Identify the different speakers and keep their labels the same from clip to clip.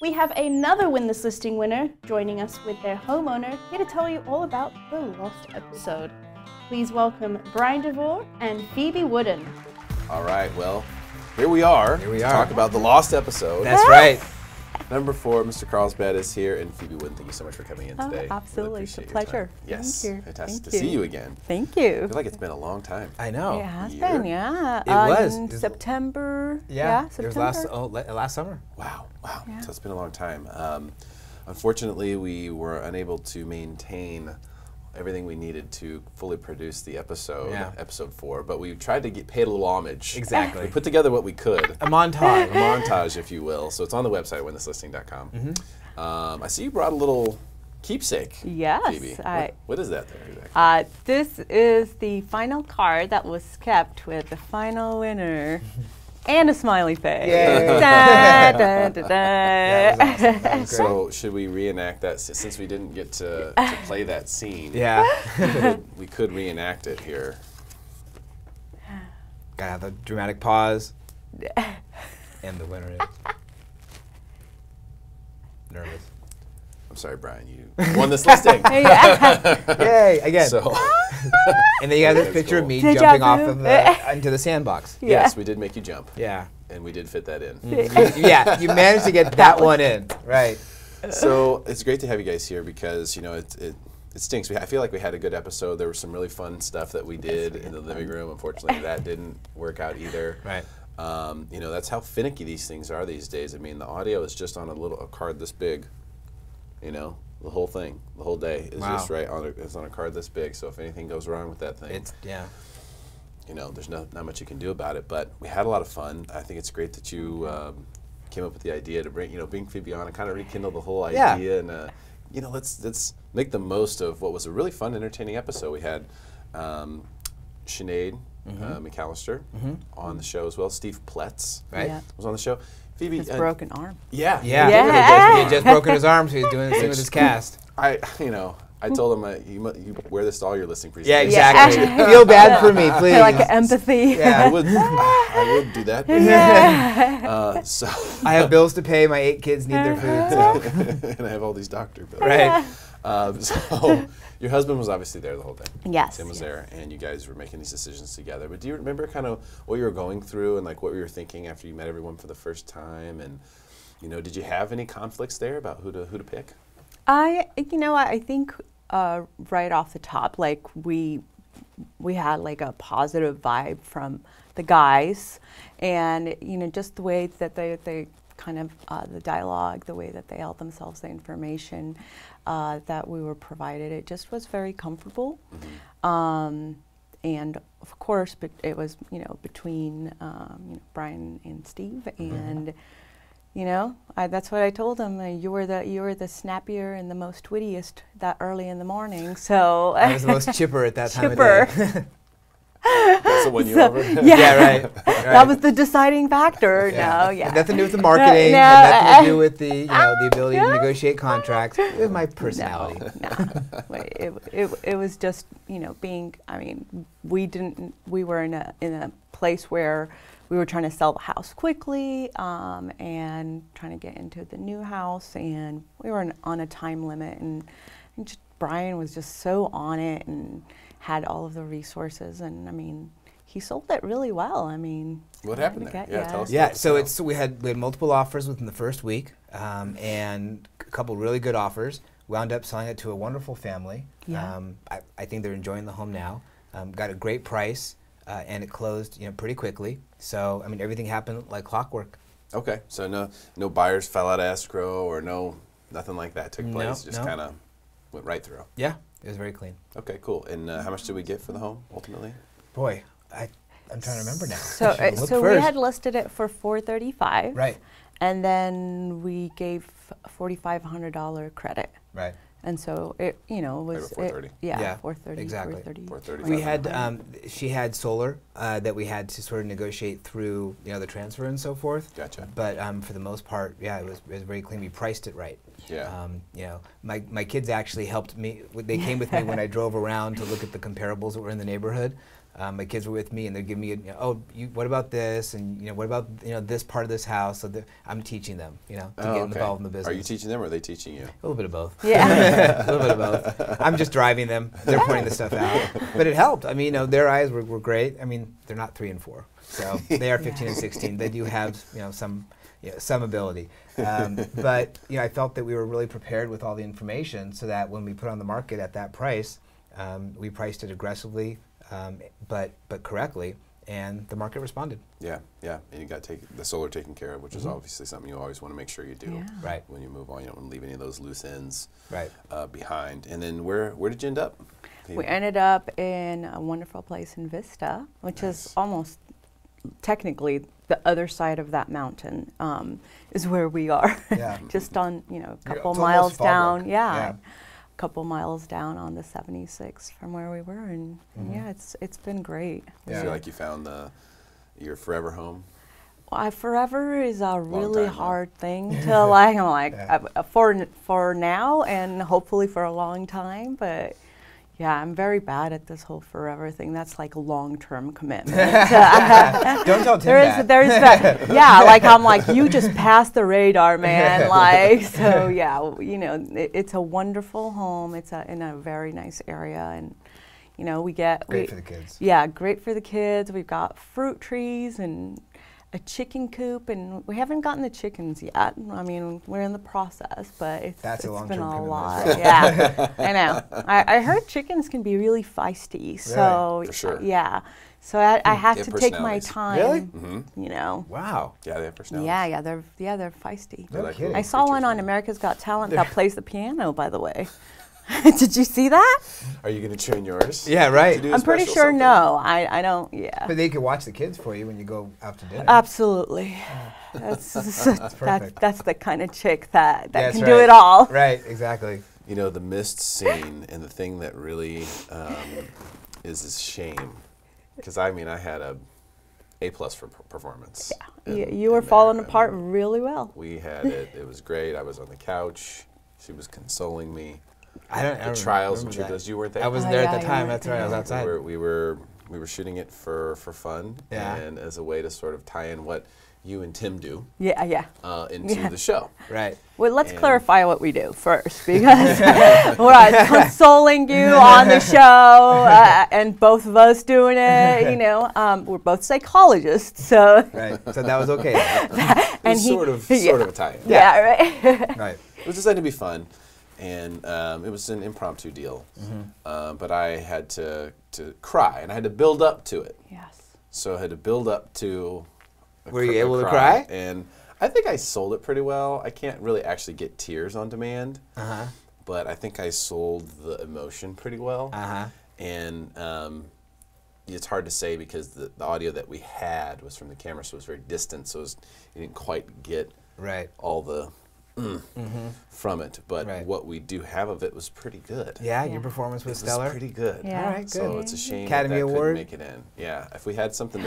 Speaker 1: We have another Win This Listing winner joining us with their homeowner, here to tell you all about the lost episode. Please welcome Bryan Devore and Feeby Wooden.
Speaker 2: All right, well, here we are. To talk about the lost episode.
Speaker 3: That's right.
Speaker 2: Number 4, Mr. Carlsbad is here, and Feeby Wooden, thank you so much for coming in today.
Speaker 4: Absolutely, it's a pleasure.
Speaker 2: Yes,
Speaker 4: Thank you.
Speaker 2: Fantastic to see you again.
Speaker 4: Thank you.
Speaker 2: I feel like it's been a long time.
Speaker 3: I know.
Speaker 4: It has been, yeah.
Speaker 3: It was.
Speaker 4: In September.
Speaker 3: Yeah,
Speaker 4: September.
Speaker 3: It was last summer.
Speaker 2: Wow.
Speaker 4: Yeah.
Speaker 2: So it's been a long time. Unfortunately, we were unable to maintain everything we needed to fully produce the episode, episode 4, but we tried to pay it a little homage.
Speaker 3: Exactly.
Speaker 2: We put together what we could.
Speaker 3: A montage.
Speaker 2: A montage, if you will. So it's on the website, winthislisting.com. I see you brought a little keepsake.
Speaker 4: Yes.
Speaker 2: Phoebe. What is that there exactly?
Speaker 4: This is the final card that was kept with the final winner. And a smiley face.
Speaker 3: Yay.
Speaker 4: Da, da, da, da.
Speaker 3: That was awesome. That was great.
Speaker 2: So should we reenact that since we didn't get to play that scene?
Speaker 3: Yeah.
Speaker 2: we could reenact it here.
Speaker 3: Gotta have a dramatic pause. And the winner is nervous.
Speaker 2: I'm sorry, Bryan, you won this listing.
Speaker 3: Yay, again.
Speaker 2: So,
Speaker 3: and then you have this picture of me
Speaker 4: Deja
Speaker 3: jumping
Speaker 4: vu.
Speaker 3: off of into the sandbox.
Speaker 2: yes, we did make you jump.
Speaker 3: Yeah.
Speaker 2: And we did fit that in.
Speaker 3: Yeah, you managed to get that one in. Right.
Speaker 2: So it's great to have you guys here because, you know, it stinks. I feel like we had a good episode. There was some really fun stuff that we did in the living room. Unfortunately, that didn't work out either.
Speaker 3: Right.
Speaker 2: You know, that's how finicky these things are these days. I mean, the audio is just on a card this big. You know, the whole thing, the whole day is just right on it's on a card this big. So if anything goes wrong with that thing, you know, there's not much you can do about it. But we had a lot of fun. I think it's great that you came up with the idea to bring Feeby on and kind of rekindle the whole idea. And you know, let's make the most of what was a really fun, entertaining episode. We had Sinead McAllister on the show as well. Steve Pletz was on the show. Phoebe,
Speaker 4: his broken arm.
Speaker 3: Yeah. He had just broken his arm, so he's doing this thing with his cast.
Speaker 2: I told him you wear this to all your listing
Speaker 3: Yeah,
Speaker 2: presentations.
Speaker 3: exactly. Feel bad for me, please.
Speaker 4: Like empathy.
Speaker 2: Yeah, I would do that. But, so
Speaker 3: I have bills to pay. My 8 kids need their food. So.
Speaker 2: and I have all these doctor bills.
Speaker 3: Right.
Speaker 2: So your husband was obviously there the whole thing.
Speaker 4: Yes.
Speaker 2: Tim was there, and you guys were making these decisions together. But do you remember kind of what you were going through and like what you were thinking after you met everyone for the first time? And you know, did you have any conflicts there about who to pick?
Speaker 4: I think right off the top, like we had like a positive vibe from the guys, and you know, just the way that they kind of the dialogue, the way that they held themselves, the information that we were provided, it just was very comfortable. And of course, it was between Bryan and Steve, and that's what I told them. You were the snappier and the most wittiest that early in the morning. So
Speaker 3: I was the most chipper at that time of day.
Speaker 2: That's the one you were over?
Speaker 3: Yeah, right.
Speaker 4: That was the deciding factor. No,
Speaker 3: nothing to do with the marketing, nothing to do with the the ability to negotiate contracts. It was my personality.
Speaker 4: It was just being. I mean, we were in a place where we were trying to sell the house quickly and trying to get into the new house, and we were on a time limit, and Bryan was just so on it and had all of the resources, and I mean, he sold it really well. I mean,
Speaker 2: what happened there? Tell us.
Speaker 3: Yeah, so we had multiple offers within the first week, and a couple really good offers. Wound up selling it to a wonderful family.
Speaker 4: Yeah.
Speaker 3: I think they're enjoying the home now. Got a great price, and it closed pretty quickly. So I mean, everything happened like clockwork.
Speaker 2: Okay, so no buyers fell out of escrow or nothing like that took place. Just kind of went right through.
Speaker 3: Yeah. It was very clean.
Speaker 2: Okay, cool. And how much did we get for the home ultimately?
Speaker 3: Boy, I'm trying to remember now.
Speaker 4: So we had listed it for $435.
Speaker 3: Right.
Speaker 4: And then we gave $4,500 credit.
Speaker 3: Right.
Speaker 4: And so it was
Speaker 2: $430.
Speaker 4: Yeah, $430.
Speaker 3: Exactly.
Speaker 2: $430.
Speaker 3: We had she had solar that we had to sort of negotiate through the transfer and so forth.
Speaker 2: Gotcha.
Speaker 3: But for the most part, yeah, it was very clean. We priced it right.
Speaker 2: Yeah.
Speaker 3: My kids actually helped me. They came with me when I drove around to look at the comparables that were in the neighborhood. My kids were with me, and they're giving me, what about this, and what about this part of this house? So I'm teaching them, to get involved in the business.
Speaker 2: Are you teaching them, or are they teaching you?
Speaker 3: A little bit of both.
Speaker 4: Yeah,
Speaker 3: a little bit of both. I'm just driving them. They're pointing the stuff out, but it helped. I mean, their eyes were great. I mean, they're not 3 and 4, so they are 15 and 16. They do have some ability, but I felt that we were really prepared with all the information, so that when we put on the market at that price, we priced it aggressively. But correctly, and the market responded.
Speaker 2: Yeah, and you got the solar taken care of, which is obviously something you always want to make sure you do.
Speaker 4: Yeah.
Speaker 3: Right.
Speaker 2: When you move on, you don't want to leave any of those loose ends behind. And then where did you end up?
Speaker 4: We ended up in a wonderful place in Vista, which is almost technically the other side of that mountain, is where we are.
Speaker 3: Yeah.
Speaker 4: Just on a couple
Speaker 3: It's
Speaker 4: miles
Speaker 3: almost Fallbrook.
Speaker 4: down. Yeah. Couple miles down on the 76 from where we were, and yeah, it's been great.
Speaker 2: You feel like you found your forever home?
Speaker 4: Well, forever is a really
Speaker 2: time,
Speaker 4: hard thing to for now, and hopefully for a long time. But yeah, I'm very bad at this whole forever thing. That's like a long-term commitment.
Speaker 3: Don't tell Tim that.
Speaker 4: There's that. Yeah, I'm like, you just passed the radar, man. So yeah, it's a wonderful home. It's in a very nice area, and we get
Speaker 3: great for the kids.
Speaker 4: Yeah, great for the kids. We've got fruit trees and a chicken coop, and we haven't gotten the chickens yet. I mean, we're in the process, but it's been a lot. Yeah, I know. I heard chickens can be really feisty, so
Speaker 2: for sure.
Speaker 4: Yeah. So I have to take my time.
Speaker 3: Really?
Speaker 2: Mm-hmm.
Speaker 3: Wow.
Speaker 2: Yeah, they have personalities.
Speaker 4: They're feisty.
Speaker 3: No kidding.
Speaker 4: I saw one on America's Got Talent that plays the piano, by the way. Did you see that?
Speaker 2: Are you going to train yours?
Speaker 3: Yeah, right.
Speaker 4: I'm pretty sure
Speaker 2: something?
Speaker 4: No. I don't, yeah.
Speaker 3: But they could watch the kids for you when you go out to dinner.
Speaker 4: Absolutely. That's
Speaker 3: perfect.
Speaker 4: that's the kind of chick that
Speaker 3: That's
Speaker 4: can do it all.
Speaker 3: Right, exactly.
Speaker 2: The mist scene, and the thing that really is a shame, because I had a A+ for performance.
Speaker 4: Yeah, you were falling apart really well.
Speaker 2: We had it. It was great. I was on the couch. She was consoling me.
Speaker 3: I don't
Speaker 2: trials and
Speaker 3: remember that.
Speaker 2: tribulations. You weren't there.
Speaker 3: I wasn't there at the time. That's right. I was outside.
Speaker 2: We were shooting it for fun, and as a way to sort of tie in what you and Tim do.
Speaker 4: Yeah.
Speaker 2: Into the show.
Speaker 3: Right.
Speaker 4: Well, let's clarify what we do first, because we're consoling you on the show, and both of us doing it. We're both psychologists, so.
Speaker 3: Right. So that was okay.
Speaker 2: And sort of a tie-in.
Speaker 4: Yeah. Right.
Speaker 3: Right.
Speaker 2: It was designed to be fun, and it was an impromptu deal. But I had to cry, and I had to build up to it.
Speaker 4: Yes.
Speaker 2: So I had to build up to.
Speaker 3: Were you able to cry?
Speaker 2: And I think I sold it pretty well. I can't really actually get tears on demand, but I think I sold the emotion pretty well. And it's hard to say because the audio that we had was from the camera, so it was very distant, so you didn't quite get all the from it. But what we do have of it was pretty good.
Speaker 3: Yeah, your performance was stellar.
Speaker 2: It was pretty good.
Speaker 4: Yeah.
Speaker 3: All right, good.
Speaker 2: So it's a shame
Speaker 3: Academy
Speaker 2: that
Speaker 3: Award?
Speaker 2: couldn't make it in. Yeah, if we had something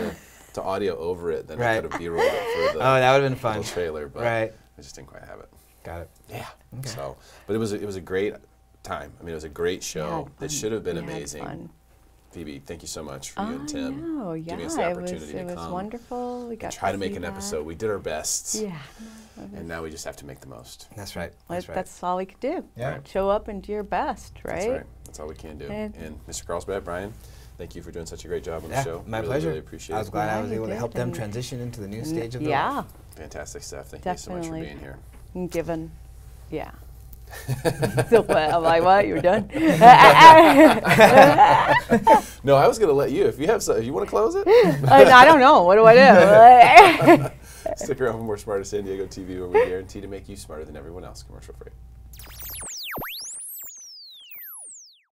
Speaker 2: to audio over it, then I could have B-rolled it for the
Speaker 3: that would have been fun.
Speaker 2: trailer, but I just didn't quite have it.
Speaker 3: Got it.
Speaker 2: Yeah.
Speaker 3: Okay.
Speaker 2: So, but it was a great time. I mean, it was a great show. It should have been amazing. Phoebe, thank you so much for you and Tim giving us the opportunity to come.
Speaker 4: It was wonderful. We got
Speaker 2: try to make an episode. We did our best.
Speaker 4: Yeah.
Speaker 2: And now we just have to make the most.
Speaker 3: That's right.
Speaker 4: That's all we could do.
Speaker 3: Yeah.
Speaker 4: Right. Show up and do your best, right?
Speaker 2: That's right. That's all we can do. And Mr. Carlsbad, Brian, thank you for doing such a great job on the show.
Speaker 3: My
Speaker 2: really,
Speaker 3: pleasure.
Speaker 2: Really appreciate it.
Speaker 3: I was glad I was able to help them transition into the new stage of their life.
Speaker 2: Fantastic stuff. Thank you so much for being here.
Speaker 4: And given, So I'm like, what? You're done?
Speaker 2: No, I was going to let you. If you have something, you want to close it?
Speaker 4: I don't know. What do I do?
Speaker 2: Stick around for more Smarter San Diego TV, where we guarantee to make you smarter than everyone else. Commercial free.